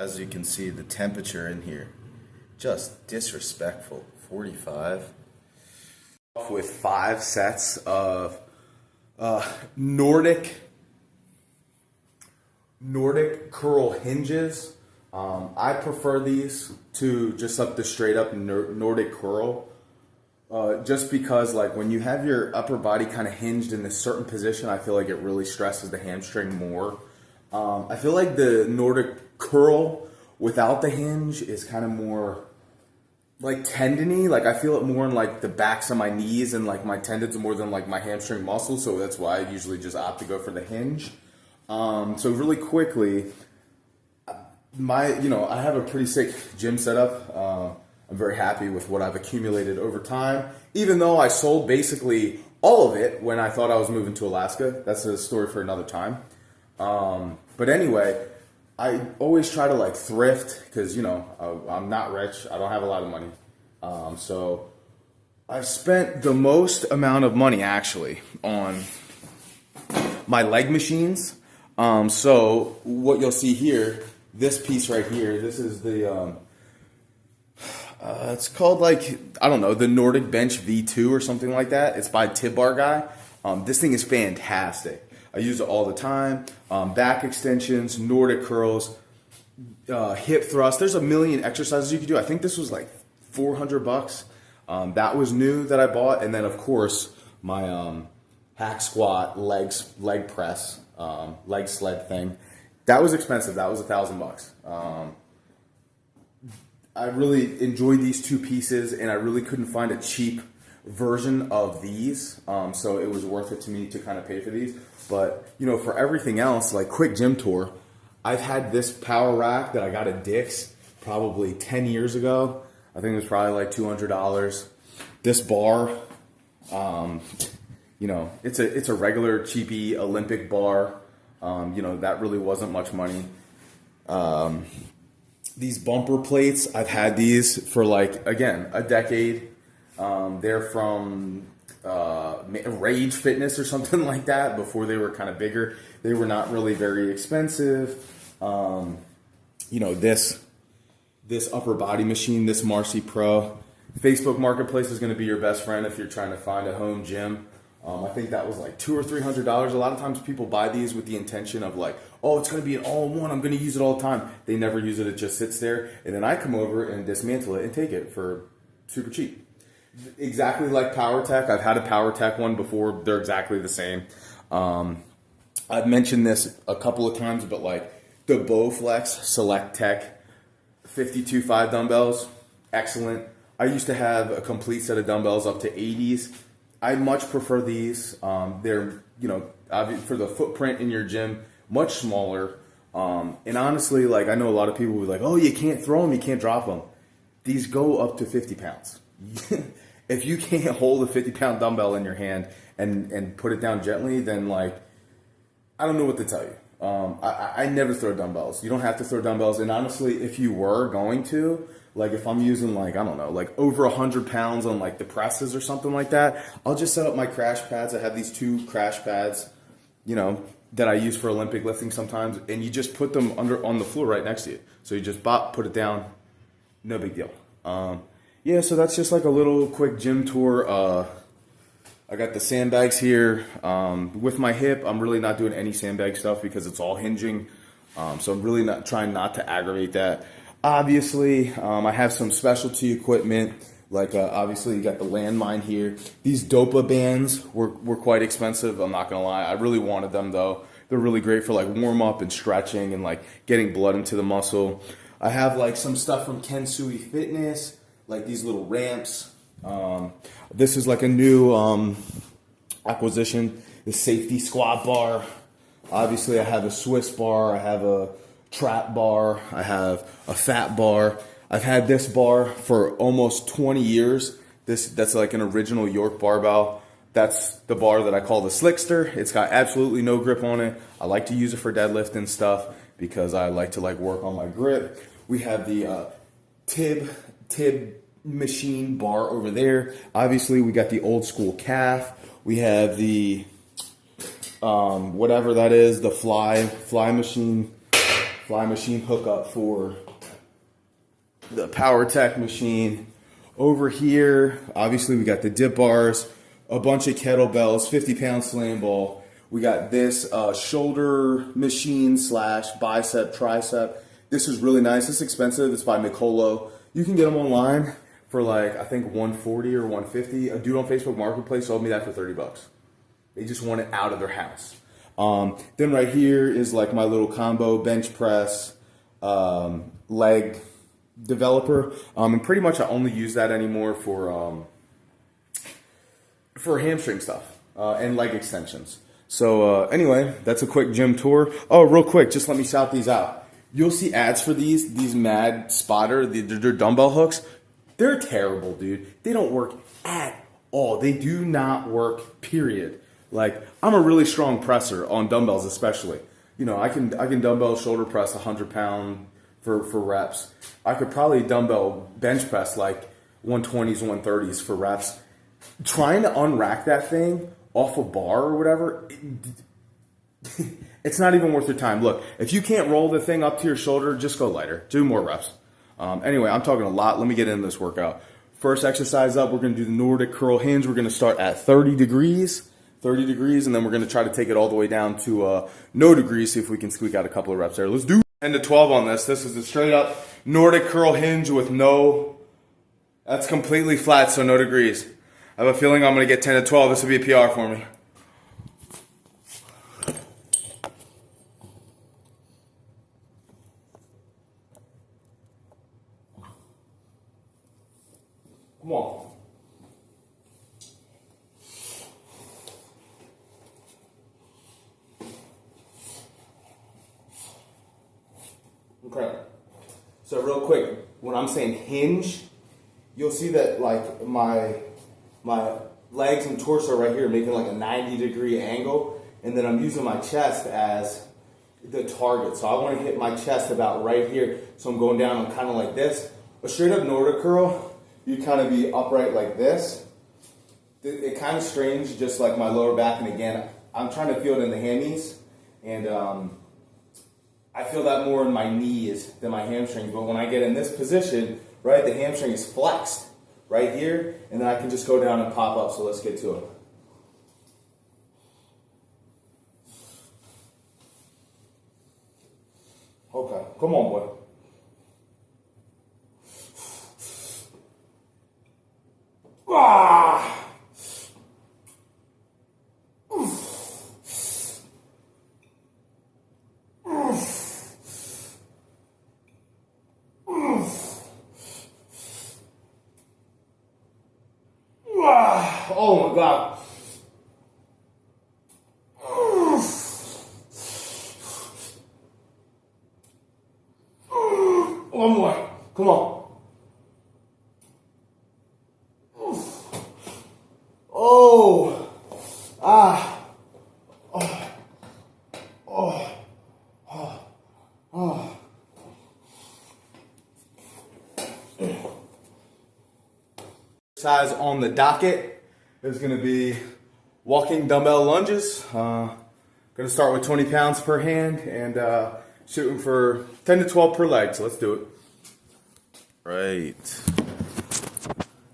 As you can see, the temperature in here, just disrespectful. 45. With 5 sets of Nordic curl hinges. I prefer these to just up the straight up Nordic curl. Just because like when you have your upper body kind of hinged in a certain position, I feel like it really stresses the hamstring more. I feel like the Nordic curl without the hinge is kind of more like tendony. Like I feel it more in like the backs of my knees and like my tendons more than like my hamstring muscles. So that's why I usually just opt to go for the hinge. So really quickly, I have a pretty sick gym setup. I'm very happy with what I've accumulated over time, even though I sold basically all of it when I thought I was moving to Alaska. That's a story for another time. But anyway, I always try to like thrift because, I'm not rich. I don't have a lot of money. So I've spent the most amount of money actually on my leg machines. So what you'll see here, this piece right here, this is the, it's called like, I don't know, the Nordic Bench V2 or something like that. It's by Tib Bar Guy. This thing is fantastic. I use it all the time. Back extensions, Nordic curls, hip thrust. There's a million exercises you can do. I think this was like $400. That was new that I bought. And then of course my hack squat, leg press, leg sled thing. That was expensive. That was $1,000. I really enjoyed these two pieces, and I really couldn't find a cheap version of these, so it was worth it to me to kind of pay for these. But for everything else, like quick gym tour, I've had this power rack that I got at Dick's probably 10 years ago. I think it was probably like $200. This bar, it's a regular cheapy Olympic bar. That really wasn't much money. These bumper plates, I've had these for like, again, a decade. They're from Rage Fitness or something like that before they were kind of bigger. They were not really very expensive. This upper body machine, this Marcy Pro. Facebook Marketplace is going to be your best friend if you're trying to find a home gym. I think that was like $200 or $300. A lot of times people buy these with the intention of like, oh, it's going to be an all-in-one. I'm going to use it all the time. They never use it. It just sits there. And then I come over and dismantle it and take it for super cheap. Exactly like PowerTech. I've had a PowerTech one before. They're exactly the same. I've mentioned this a couple of times, but like the Bowflex Select Tech 52.5 dumbbells, excellent. I used to have a complete set of dumbbells up to 80s. I much prefer these. They're, for the footprint in your gym, much smaller. And honestly, like I know a lot of people will be like, oh, you can't throw them, you can't drop them. These go up to 50 pounds. If you can't hold a 50-pound dumbbell in your hand and put it down gently, then like, I don't know what to tell you. I never throw dumbbells. You don't have to throw dumbbells. And honestly, if you were going to, like if I'm using like, I don't know, like over 100 pounds on like the presses or something like that, I'll just set up my crash pads. I have these 2 crash pads, that I use for Olympic lifting sometimes. And you just put them on the floor right next to you. So you just put it down. No big deal. So that's just like a little quick gym tour. I got the sandbags here. With my hip, I'm really not doing any sandbag stuff because it's all hinging. So I'm really not trying not to aggravate that. Obviously, I have some specialty equipment. Like obviously you got the landmine here. These Dopa bands were quite expensive. I'm not gonna lie. I really wanted them though. They're really great for like warm up and stretching and like getting blood into the muscle. I have like some stuff from Kensui Fitness, like these little ramps. This is like a new acquisition, the safety squat bar. Obviously I have a Swiss bar, I have a trap bar, I have a fat bar. I've had this bar for almost 20 years. That's like an original York barbell. That's the bar that I call the Slickster. It's got absolutely no grip on it. I like to use it for deadlift and stuff because I like to like work on my grip. We have the Tib machine bar over there. Obviously, we got the old school calf. We have the whatever that is, the fly fly machine hookup for the PowerTech machine. Over here, obviously we got the dip bars, a bunch of kettlebells, 50-pound slam ball. We got this shoulder machine slash bicep, tricep. This is really nice. It's expensive. It's by Nicolo. You can get them online for like, I think 140 or 150. A dude on Facebook Marketplace sold me that for $30. They just want it out of their house. Then right here is like my little combo bench press, leg developer. And pretty much I only use that anymore for hamstring stuff and leg extensions. So anyway, that's a quick gym tour. Oh, real quick, just let me shout these out. You'll see ads for these Mad Spotter, they're dumbbell hooks. They're terrible, dude. They don't work at all. They do not work, period. Like, I'm a really strong presser on dumbbells especially. You know, I can dumbbell shoulder press 100-pound for reps. I could probably dumbbell bench press like 120s, 130s for reps. Trying to unrack that thing off a bar or whatever, it's not even worth your time. Look, if you can't roll the thing up to your shoulder, just go lighter. Do more reps. Anyway, I'm talking a lot. Let me get into this workout. First exercise up, we're going to do the Nordic curl hinge. We're going to start at 30 degrees, and then we're going to try to take it all the way down to no degrees, see if we can squeak out a couple of reps there. Let's do 10 to 12 on this. This is a straight up Nordic curl hinge with that's completely flat, so no degrees. I have a feeling I'm going to get 10 to 12. This will be a PR for me. Come on. Okay. So real quick, when I'm saying hinge, you'll see that like my legs and torso right here making like a 90-degree angle, and then I'm using my chest as the target. So I want to hit my chest about right here. So I'm going down, I'm kind of like this. A straight up Nordic curl, you kind of be upright like this. It kind of strains just like my lower back, and again, I'm trying to feel it in the hammies, and I feel that more in my knees than my hamstrings. But when I get in this position, right, the hamstring is flexed right here, and then I can just go down and pop up. So let's get to it. Okay, come on, boy. Ah! Oh my God. One more. Come on. Oh. Ah. Oh. Oh. Oh. Oh. Exercise on the docket is going to be walking dumbbell lunges. Going to start with 20 pounds per hand and shooting for 10 to 12 per leg. So let's do it. Right.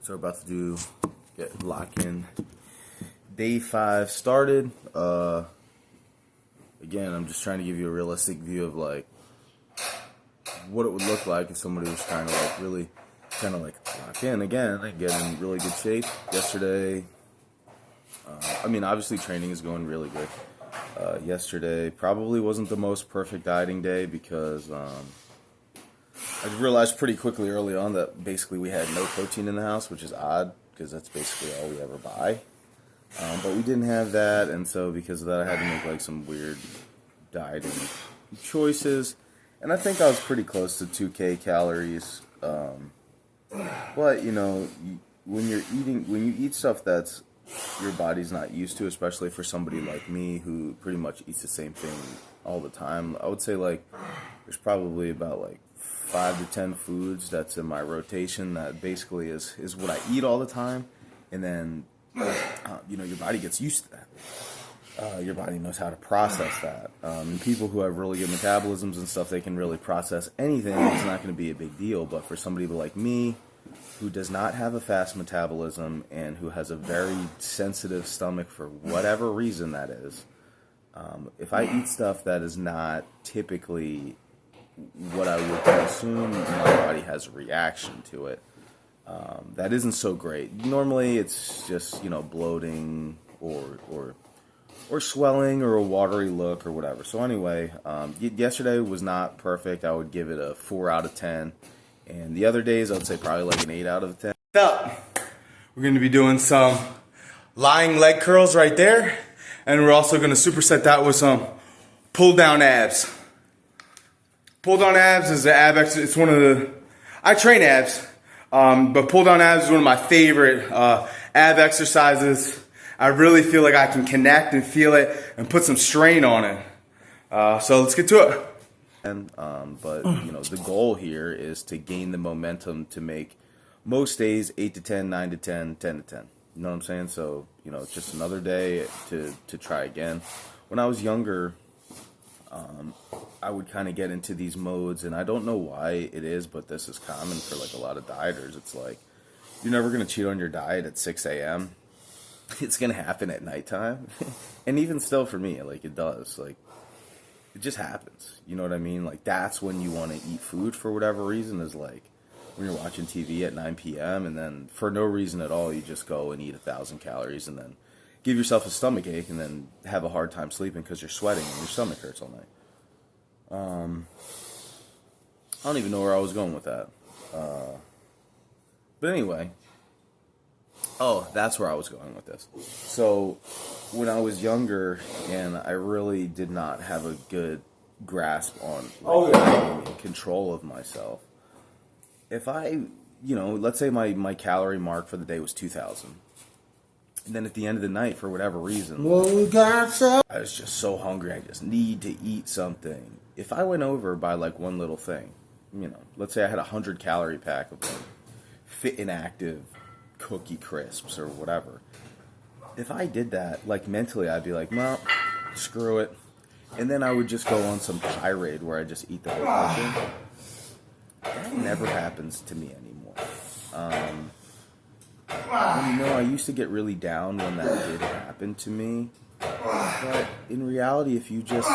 So we're about to get lock in. Day 5 started. Again, I'm just trying to give you a realistic view of like what it would look like if somebody was trying to like really kind of like lock in again and get in really good shape. Yesterday, I mean, obviously training is going really good. Yesterday probably wasn't the most perfect dieting day because I realized pretty quickly early on that basically we had no protein in the house, which is odd because that's basically all we ever buy. But we didn't have that, and so because of that I had to make like some weird dieting choices, and I think I was pretty close to 2K calories. But you know, when you eat stuff that's your body's not used to, especially for somebody like me who pretty much eats the same thing all the time, I would say like there's probably about like 5 to 10 foods that's in my rotation that basically is what I eat all the time, and then you know, your body gets used to that. your body knows how to process that. And people who have really good metabolisms and stuff, they can really process anything. It's not going to be a big deal. But for somebody like me, who does not have a fast metabolism and who has a very sensitive stomach for whatever reason that is, if I eat stuff that is not typically what I would consume, my body has a reaction to it. That isn't so great. Normally, it's just bloating or swelling or a watery look or whatever. So anyway, yesterday was not perfect. I would give it a 4 out of 10. And the other days, I would say probably like an 8 out of 10. Up. We're going to be doing some lying leg curls right there. And we're also going to superset that with some pull down abs. Pull down abs is the ab exercise. It's one of the, I train abs, but pull down abs is one of my favorite ab exercises. I really feel like I can connect and feel it and put some strain on it. So let's get to it. But the goal here is to gain the momentum to make most days 8 to 10, 9 to 10, 10 to 10. You know what I'm saying? So it's just another day to try again. When I was younger, I would kind of get into these modes, and I don't know why it is, but this is common for like a lot of dieters. It's like you're never gonna cheat on your diet at 6 a.m. It's gonna happen at nighttime, and even still for me, like it does. Like it just happens. You know what I mean? Like that's when you want to eat food for whatever reason. Is like when you're watching TV at 9 p.m. and then for no reason at all, you just go and eat 1,000 calories and then give yourself a stomach ache and then have a hard time sleeping because you're sweating and your stomach hurts all night. I don't even know where I was going with that. But anyway. Oh, that's where I was going with this. So, when I was younger and I really did not have a good grasp on control of myself, if I, let's say my calorie mark for the day was 2,000. And then at the end of the night, for whatever reason, I was just so hungry, I just need to eat something. If I went over by like one little thing, let's say I had a 100-calorie pack of like Fit and Active Cookie Crisps or whatever. If I did that, like mentally, I'd be like, well, screw it. And then I would just go on some tirade where I just eat the whole portion. That never happens to me anymore. I used to get really down when that did happen to me. But in reality, if you just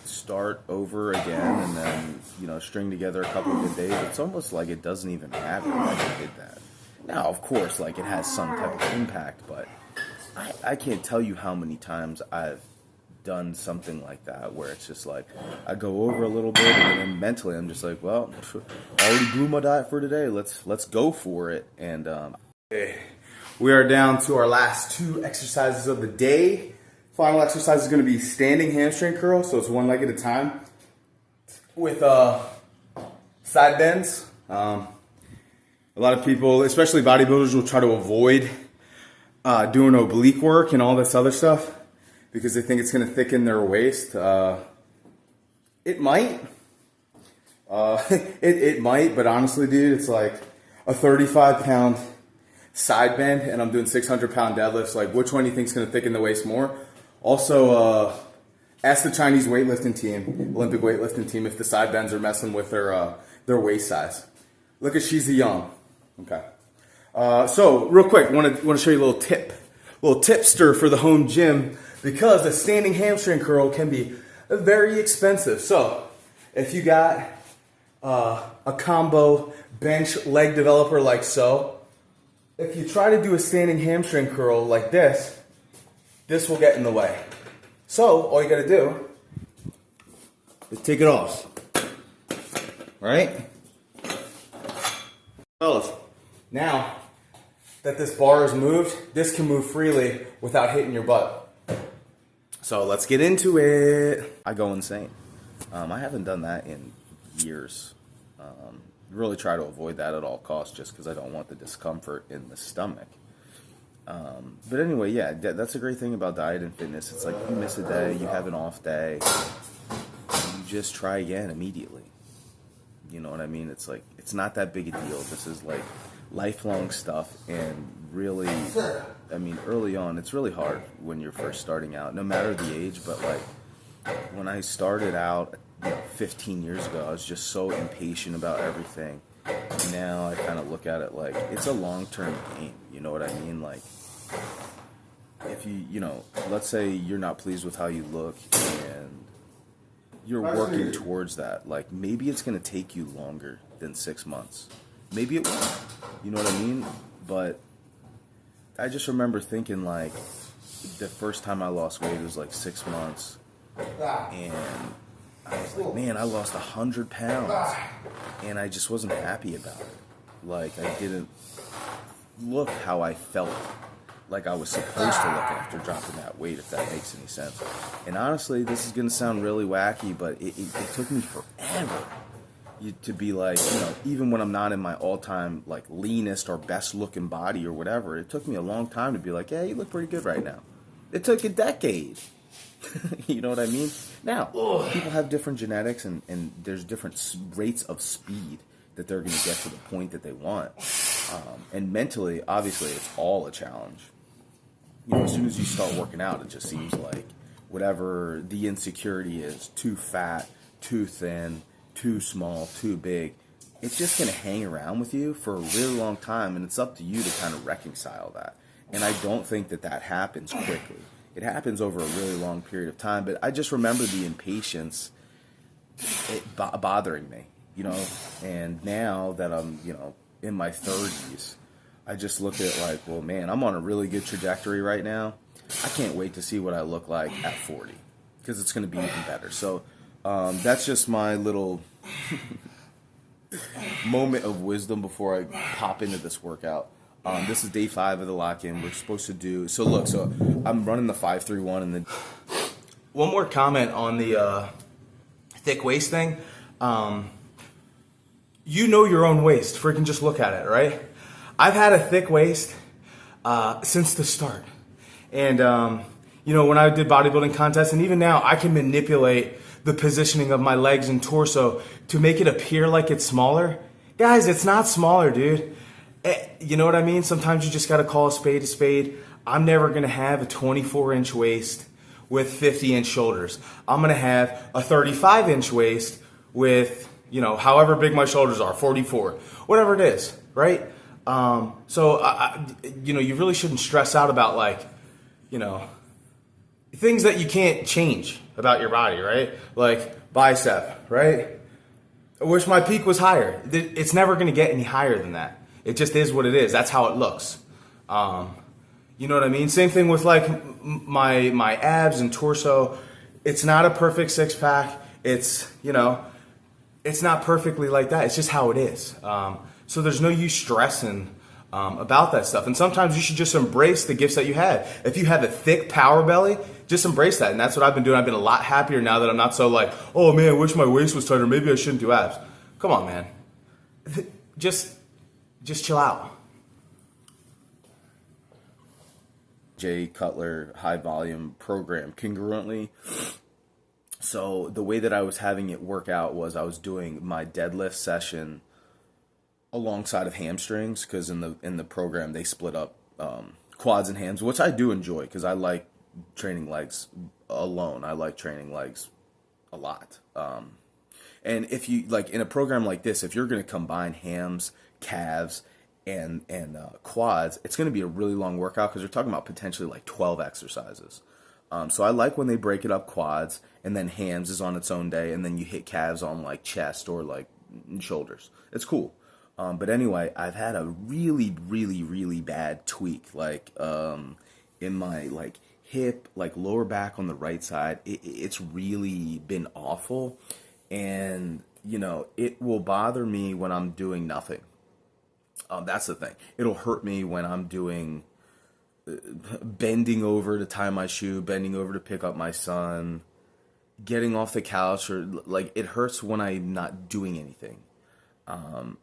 start over again and then, string together a couple of good days, it's almost like it doesn't even matter that you did that. Now, of course, like it has some type of impact, but I can't tell you how many times I've done something like that where it's just like I go over a little bit and then mentally I'm just like, well, I already blew my diet for today. Let's go for it. And okay, we are down to our last 2 exercises of the day. Final exercise is going to be standing hamstring curl, so it's one leg at a time with side bends. A lot of people, especially bodybuilders, will try to avoid doing oblique work and all this other stuff because they think it's going to thicken their waist. It might. It might, but honestly, dude, it's like a 35-pound side bend and I'm doing 600-pound deadlifts. Like, which one do you think is going to thicken the waist more? Also, ask the Chinese weightlifting team, Olympic weightlifting team, if the side bends are messing with their waist size. Look at Shizi Young. Okay. So real quick, want to show you a little tipster for the home gym because the standing hamstring curl can be very expensive. So if you got a combo bench leg developer like so, if you try to do a standing hamstring curl like this will get in the way. So all you got to do is take it off. All right? Fellas, now that this bar is moved, this can move freely without hitting your butt. So let's get into it. I go insane. I haven't done that in years. Really try to avoid that at all costs just because I don't want the discomfort in the stomach. But anyway, yeah, that's a great thing about diet and fitness. It's like you miss a day, you have an off day, you just try again immediately. You know what I mean? It's like, it's not that big a deal. This is like lifelong stuff. And really, I mean, early on, it's really hard when you're first starting out, no matter the age. But like when I started out, 15 years ago, I was just so impatient about everything. Now I kind of look at it like it's a long-term game. You know what I mean? Like if let's say you're not pleased with how you look and you're working towards that, like maybe it's going to take you longer than 6 months. Maybe it won't. You know what I mean? But I just remember thinking like the first time I lost weight was like 6 months, and I was like, man, I lost 100 pounds, and I just wasn't happy about it. Like I didn't look how I felt like I was supposed to look after dropping that weight, if that makes any sense. And honestly, this is going to sound really wacky, but it took me forever to be like, even when I'm not in my all-time like leanest or best looking body or whatever, it took me a long time to be like, yeah, you look pretty good right now. It took a decade. You know what I mean? Now, people have different genetics and there's different rates of speed that they're going to get to the point that they want. And mentally, obviously, it's all a challenge. As soon as you start working out, it just seems like whatever the insecurity is, too fat, too thin, too small, too big, it's just going to hang around with you for a really long time, and it's up to you to kind of reconcile that. And I don't think that happens quickly. It happens over a really long period of time, but I just remember the impatience bothering me, and now that I'm, in my 30s, I just look at it like, well, man, I'm on a really good trajectory right now. I can't wait to see what I look like at 40, because it's going to be even better. So that's just my little moment of wisdom before I pop into this workout. This is day 5 of the lock-in. We're supposed to do... So I'm running the 5-3-1 and then... One more comment on the thick waist thing. You know your own waist. Freaking just look at it, right? I've had a thick waist since the start. And, when I did bodybuilding contests, and even now, I can manipulate the positioning of my legs and torso to make it appear like it's smaller. Guys, it's not smaller, dude. You know what I mean? Sometimes you just got to call a spade a spade. I'm never going to have a 24-inch waist with 50-inch shoulders. I'm going to have a 35-inch waist with, however big my shoulders are, 44, whatever it is, right? So, you really shouldn't stress out about things that you can't change about your body, right? Like bicep, right? I wish my peak was higher. It's never going to get any higher than that. It just is what it is. That's how it looks. You know what I mean? Same thing with my abs and torso. It's not a perfect six-pack. It's, it's not perfectly like that. It's just how it is. So there's no use stressing about that stuff. And sometimes you should just embrace the gifts that you had. If you have a thick power belly, just embrace that. And that's what I've been doing. I've been a lot happier now that I'm not so like, oh man, I wish my waist was tighter. Maybe I shouldn't do abs. Come on, man. Just chill out. Jay Cutler high volume program congruently. So the way that I was having it work out was I was doing my deadlift session alongside of hamstrings, because in the program they split up quads and hams, which I do enjoy because I like training legs alone. I like training legs a lot. And if you in a program like this, if you're going to combine hams, calves, and quads, it's going to be a really long workout because you're talking about potentially 12 exercises. So I like when they break it up, quads, and then hams is on its own day, and then you hit calves on chest or shoulders. It's cool. But anyway, I've had a really, really, really bad tweak, in my hip, lower back on the right side. It's really been awful, and it will bother me when I'm doing nothing. That's the thing. It'll hurt me when I'm doing bending over to tie my shoe, bending over to pick up my son, getting off the couch, or it hurts when I'm not doing anything.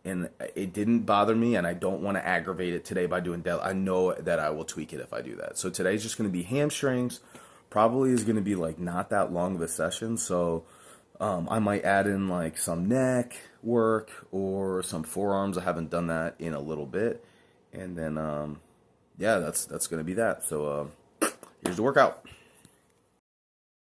And it didn't bother me, and I don't want to aggravate it today by doing I know that I will tweak it if I do that. So today's just going to be hamstrings. Probably is going to be not that long of a session. So I might add in like some neck work or some forearms. I haven't done that in a little bit. And then, yeah, that's going to be that. So here's the workout.